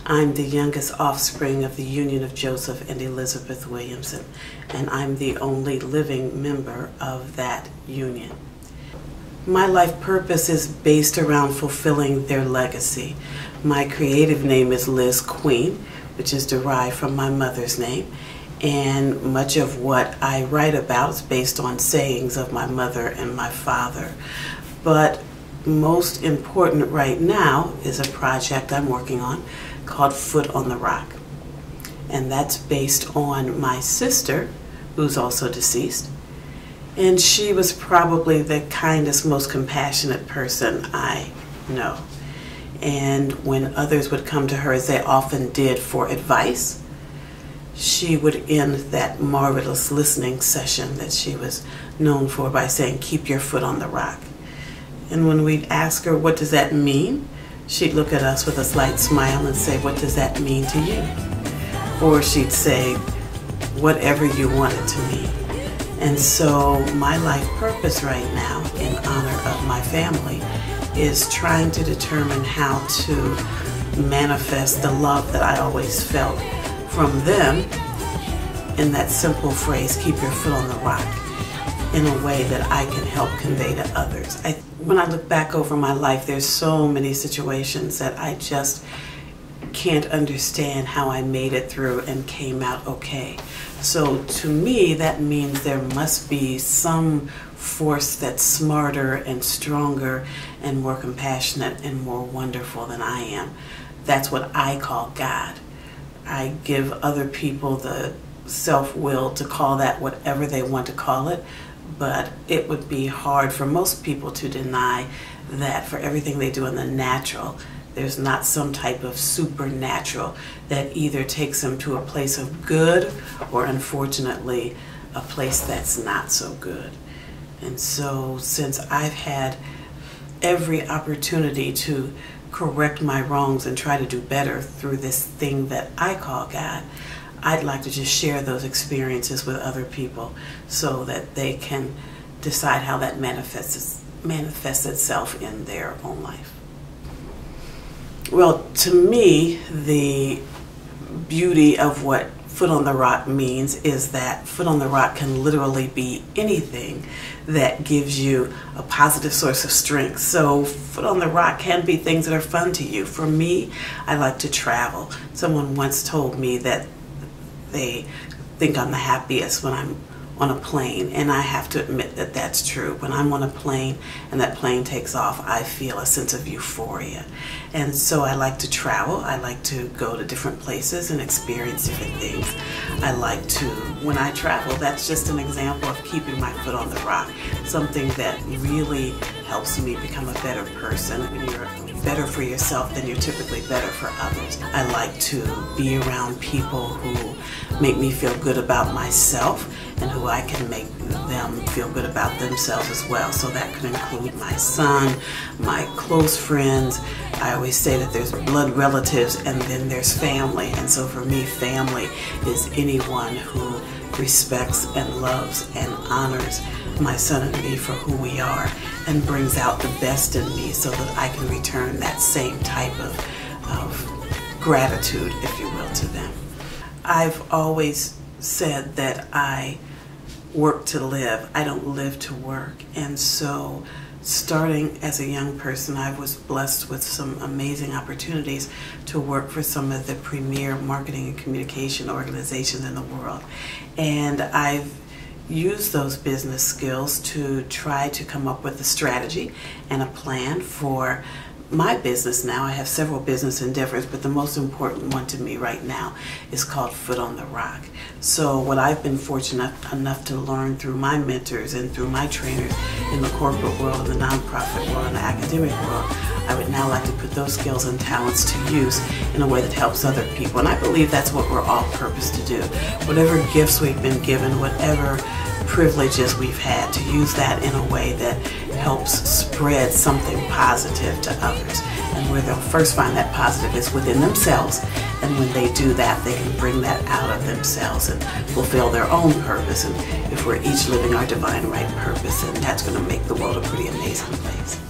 I'm the youngest offspring of the union of Joseph and Elizabeth Williamson, and I'm the only living member of that union. My life purpose is based around fulfilling their legacy. My creative name is Liz Queen, which is derived from my mother's name, and much of what I write about is based on sayings of my mother and my father. But most important right now is a project I'm working on called Foot on the Rock. And that's based on my sister, who's also deceased. And she was probably the kindest, most compassionate person I know. And when others would come to her, as they often did, for advice, she would end that marvelous listening session that she was known for by saying, "Keep your foot on the rock." And when we'd ask her, "What does that mean?" she'd look at us with a slight smile and say, "What does that mean to you?" Or she'd say, "Whatever you want it to mean." And so my life purpose right now, in honor of my family, is trying to determine how to manifest the love that I always felt from them in that simple phrase, "Keep your foot on the rock," in a way that I can help convey to others. When I look back over my life, there's so many situations that I just can't understand how I made it through and came out okay. So to me, that means there must be some force that's smarter and stronger and more compassionate and more wonderful than I am. That's what I call God. I give other people the self-will to call that whatever they want to call it, but it would be hard for most people to deny that for everything they do in the natural, there's not some type of supernatural that either takes them to a place of good or, unfortunately, a place that's not so good. And so since I've had every opportunity to correct my wrongs and try to do better through this thing that I call God, I'd like to just share those experiences with other people so that they can decide how that manifests itself in their own life. Well, to me, the beauty of what Foot on the Rock means is that Foot on the Rock can literally be anything that gives you a positive source of strength. So Foot on the Rock can be things that are fun to you. For me, I like to travel. Someone once told me that they think I'm the happiest when I'm on a plane, and I have to admit that that's true. When I'm on a plane and that plane takes off, I feel a sense of euphoria. And so I like to travel. I like to go to different places and experience different things. I like to, when I travel, that's just an example of keeping my foot on the rock, something that really helps me become a better person. When you're better for yourself, then you're typically better for others. I like to be around people who make me feel good about myself and who I can make them feel good about themselves as well. So that could include my son, my close friends. I always say that there's blood relatives and then there's family. And so for me, family is anyone who respects and loves and honors my son and me for who we are and brings out the best in me so that I can return that same type of gratitude, if you will, to them. I've always said that I work to live. I don't live to work. And so starting as a young person, I was blessed with some amazing opportunities to work for some of the premier marketing and communication organizations in the world. And I've used those business skills to try to come up with a strategy and a plan for my business now. I have several business endeavors, but the most important one to me right now is called Foot on the Rock. So what I've been fortunate enough to learn through my mentors and through my trainers in the corporate world, in the nonprofit world, in the academic world, I would now like to put those skills and talents to use in a way that helps other people. And I believe that's what we're all purposed to do. Whatever gifts we've been given, whatever privileges we've had, to use that in a way that helps spread something positive to others. And where they'll first find that positive is within themselves, and when they do that, they can bring that out of themselves and fulfill their own purpose. And if we're each living our divine right purpose, then that's going to make the world a pretty amazing place.